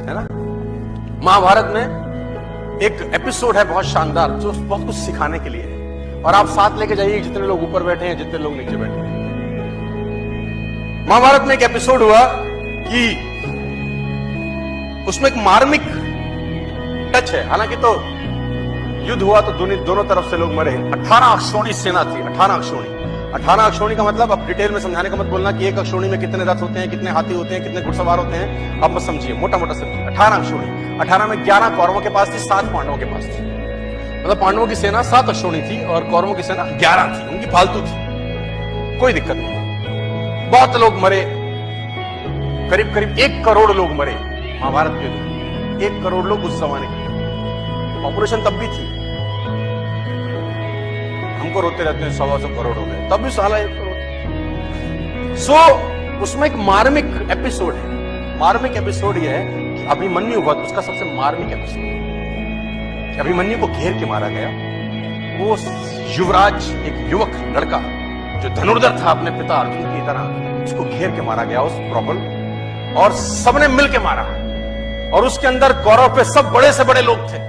है ना। महाभारत में एक एपिसोड है बहुत शानदार जो बहुत कुछ सिखाने के लिए है, और आप साथ लेके जाइए जितने लोग ऊपर बैठे हैं, जितने लोग नीचे बैठे हैं। महाभारत में एक एपिसोड हुआ कि उसमें एक मार्मिक टच है। हालांकि तो युद्ध हुआ तो दोनों तरफ से लोग मरे। 18 अक्षौणी सेना थी। 18 अक्षौणी। 18 अक्षौणी का मतलब, अब डिटेल में समझाने का मत बोलना कि एक अक्षौणी में कितने रथ होते हैं, कितने हाथी होते हैं, कितने घुड़सवार होते हैं, अब मत समझिए, मोटा मोटा समझिए। 18 अक्षौणी। 18 में 11 कौरवों के पास थी, 7 पांडवों के पास थी। मतलब पांडवों की सेना 7 अक्षौणी थी और कौरवों की सेना 11 थी। उनकी फालतू थी, कोई दिक्कत नहीं। बहुत लोग मरे, करीब करीब 1 करोड़ लोग मरे महाभारत के युद्ध। 1 करोड़ लोग उस जमाने के, पॉपुलेशन तब भी थी। हमको रोते रहते हैं 100 करोड़ हो गए, तब भी साला 1 करोड़। सो उसमें एक मार्मिक एपिसोड है। मार्मिक एपिसोड यह है कि अभिमन्यु वध उसका सबसे मार्मिक एपिसोड है। अभिमन्यु को घेर के मारा गया। वो युवराज, एक युवक लड़का जो धनुर्धर था अपने पिता अर्जुन की तरह, उसको घेर के मारा गया उस प्रबल, और सबने मिलके मारा। और उसके अंदर कौरव पे सब बड़े से बड़े लोग थे।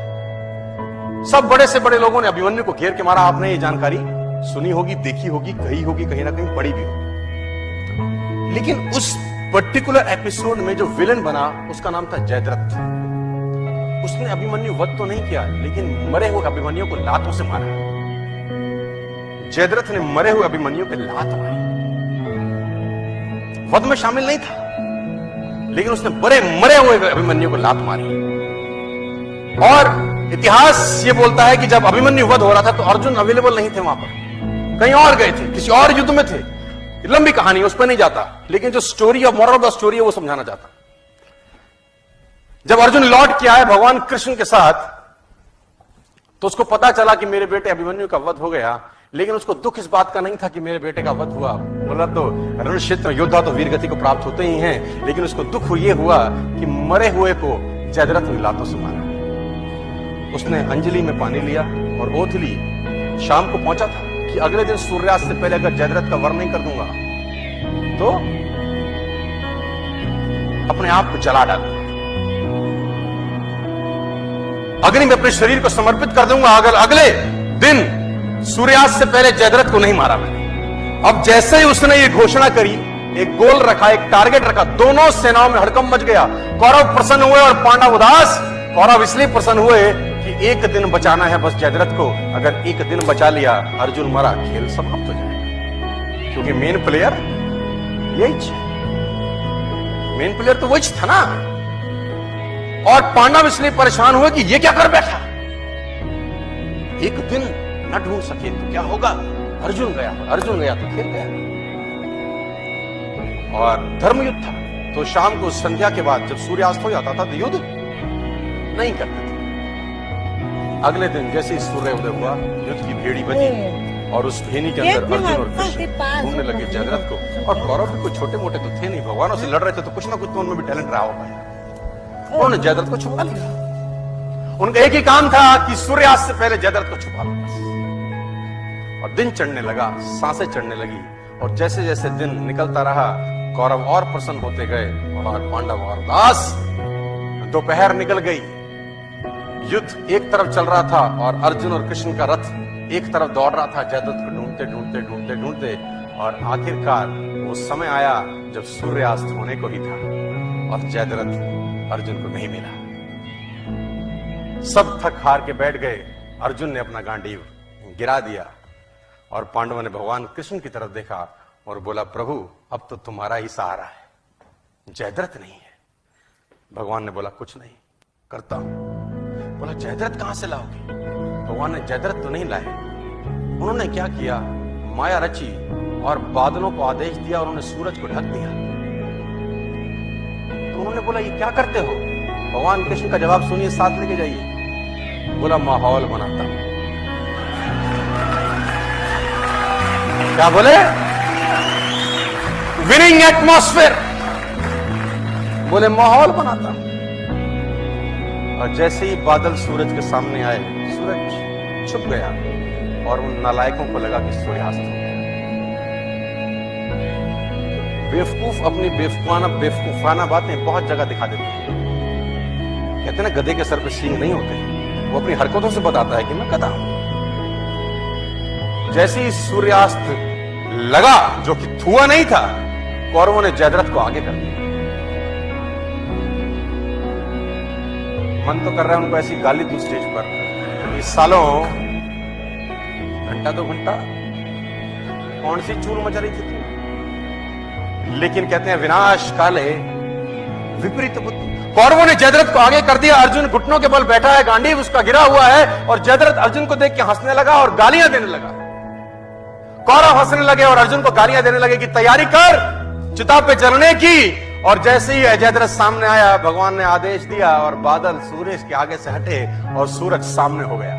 सब बड़े से बड़े लोगों ने अभिमन्यु को घेर के मारा। आपने ये जानकारी सुनी होगी, देखी होगी, कही होगी, कहीं ना कहीं पढ़ी भी होगी। लेकिन उस पर्टिकुलर एपिसोड में जो विलन बना उसका नाम था जयद्रथ। उसने अभिमन्यु वध तो नहीं किया, लेकिन मरे हुए अभिमन्यु को लातों से मारा। जयद्रथ ने मरे हुए अभिमन्यु पे लात मारी। वध में शामिल नहीं था, लेकिन उसने मरे हुए अभिमन्यु को लात मारी। और इतिहास ये बोलता है कि जब अभिमन्यु वध हो रहा था तो अर्जुन अवेलेबल नहीं थे वहां पर, कहीं और गए थे, किसी और युद्ध में थे। लंबी कहानी, उस पर नहीं जाता, लेकिन जो story of moral of the story है वो समझाना चाहता। जब अर्जुन लौट के आए भगवान कृष्ण के साथ, तो उसको पता चला कि मेरे बेटे अभिमन्यु का वध हो गया। लेकिन उसको दुख इस बात का नहीं था कि मेरे बेटे का वध हुआ। बोला तो रण क्षेत्र में योद्धा तो वीरगति को प्राप्त होते ही हैं, लेकिन उसको दुख ये हुआ कि मरे हुए को जयद्रथ ने लातों से मारा। उसने अंजलि में पानी लिया और ओथ ली। शाम को पहुंचा था कि अगले दिन सूर्यास्त से पहले अगर जयद्रथ का वर्ण नहीं कर दूंगा तो अपने आप को जला डालूंगा, अग्नि में अपने शरीर को समर्पित कर दूंगा अगर अगले दिन सूर्यास्त से पहले जयद्रथ को नहीं मारा मैंने। अब जैसे ही उसने ये घोषणा करी, एक गोल रखा, एक टारगेट रखा, दोनों सेनाओं में हड़कंप मच गया। कौरव प्रसन्न हुए और पांडव उदास। कौरव इसलिए प्रसन्न हुए कि एक दिन बचाना है बस जयद्रथ को। अगर एक दिन बचा लिया, अर्जुन मरा, खेल समाप्त हो जाएगा। क्योंकि मेन प्लेयर यही, मेन प्लेयर तो वही था ना। और पांडव इसलिए परेशान हुए कि ये क्या कर बैठा, एक दिन न ढूंढ सके तो क्या होगा। अर्जुन गया तो खेल गया। और धर्मयुद्ध था, तो शाम को संध्या के बाद जब सूर्यास्त हो जाता था तो युद्ध नहीं करते थे। अगले दिन जैसे ही सूर्योदय हुआ, युद्ध की भेड़ी बजी और उस भेड़ी के अंदर अर्जुन और कृष्ण घूमने लगे जयद्रथ को। और कौरव भी कुछ छोटे मोटे तो थे नहीं, भगवानों से लड़ रहे थे, तो कुछ ना कुछ तो उनमें भी टैलेंट रहा होगा। उन्होंने जयद्रथ को छुपा लिया। उनका एक ही काम था कि सूर्यास्त से पहले जयद्रथ को छुपा लो। और दिन चढ़ने लगा, सांसें चढ़ने लगी, और जैसे जैसे दिन निकलता रहा कौरव और प्रसन्न होते गए और पांडव और उदास। दोपहर निकल गई, युद्ध एक तरफ चल रहा था और अर्जुन और कृष्ण का रथ एक तरफ दौड़ रहा था जयद्रथ को ढूंढते ढूंढते ढूंढते ढूंढते। और आखिरकार वो समय आया जब सूर्यास्त होने को ही था और जयद्रथ अर्जुन को नहीं मिला। सब थक हार के बैठ गए। अर्जुन ने अपना गांडीव गिरा दिया और पांडवों ने भगवान कृष्ण की तरफ देखा और बोला, प्रभु अब तो तुम्हारा ही सहारा है, जयद्रथ नहीं है। भगवान ने बोला, कुछ नहीं, करता हूं। बोला, जयद्रथ कहां से लाओगे? भगवान ने जयद्रथ तो नहीं लाए। उन्होंने क्या किया, माया रची और बादलों को आदेश दिया और उन्होंने सूरज को ढक दिया। तो उन्होंने बोला, ये क्या करते हो? भगवान कृष्ण का जवाब सुनिए, साथ लेके जाइए। बोला, माहौल बनाता हूं। क्या बोले? Winning atmosphere. बोले, माहौल बनाता हूं। और जैसे ही बादल सूरज के सामने आए, सूरज छुप गया और उन नालायकों को लगा कि सूर्यास्त हो गया। बेवकूफ अपनी बेवकूफाना बातें बहुत जगह दिखा देते हैं। कहते हैं ना गधे के सर पे सींग नहीं होते, वो अपनी हरकतों से बताता है कि मैं गधा हूं। जैसे ही सूर्यास्त लगा, जो कि धुआं नहीं था, कौरवों ने जयद्रथ को आगे कर दिया। मन तो कर रहा है उनको ऐसी गाली दूं स्टेज पर, इस सालों घंटा 2 घंटा कौन सी चूल मचा रही थी तू? लेकिन कहते हैं विनाश काले विपरीत बुद्धि। कौरवों ने जयद्रथ को आगे कर दिया। अर्जुन घुटनों के बल बैठा है, गांडीव उसका गिरा हुआ है, और जयद्रथ अर्जुन को देख के हंसने लगा और गालियां देने लगा। कौरव हंसने लगे और अर्जुन को गालियां देने लगे कि तैयारी कर चिता पे चलने की। और जैसे ही जयद्रथ सामने आया, भगवान ने आदेश दिया और बादल सूरज के आगे से हटे और सूरज सामने हो गया।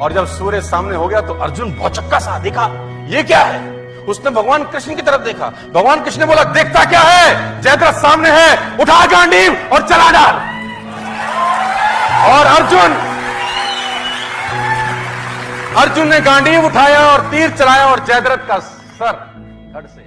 और जब सूरज सामने हो गया तो अर्जुन भौचक्का सा देखा, ये क्या है? उसने भगवान कृष्ण की तरफ देखा। भगवान कृष्ण ने बोला, देखता क्या है, जयद्रथ सामने है, उठा गांडीव और चला डाल। और अर्जुन ने गांडीव उठाया और तीर चलाया और जयद्रथ का सर धड़ से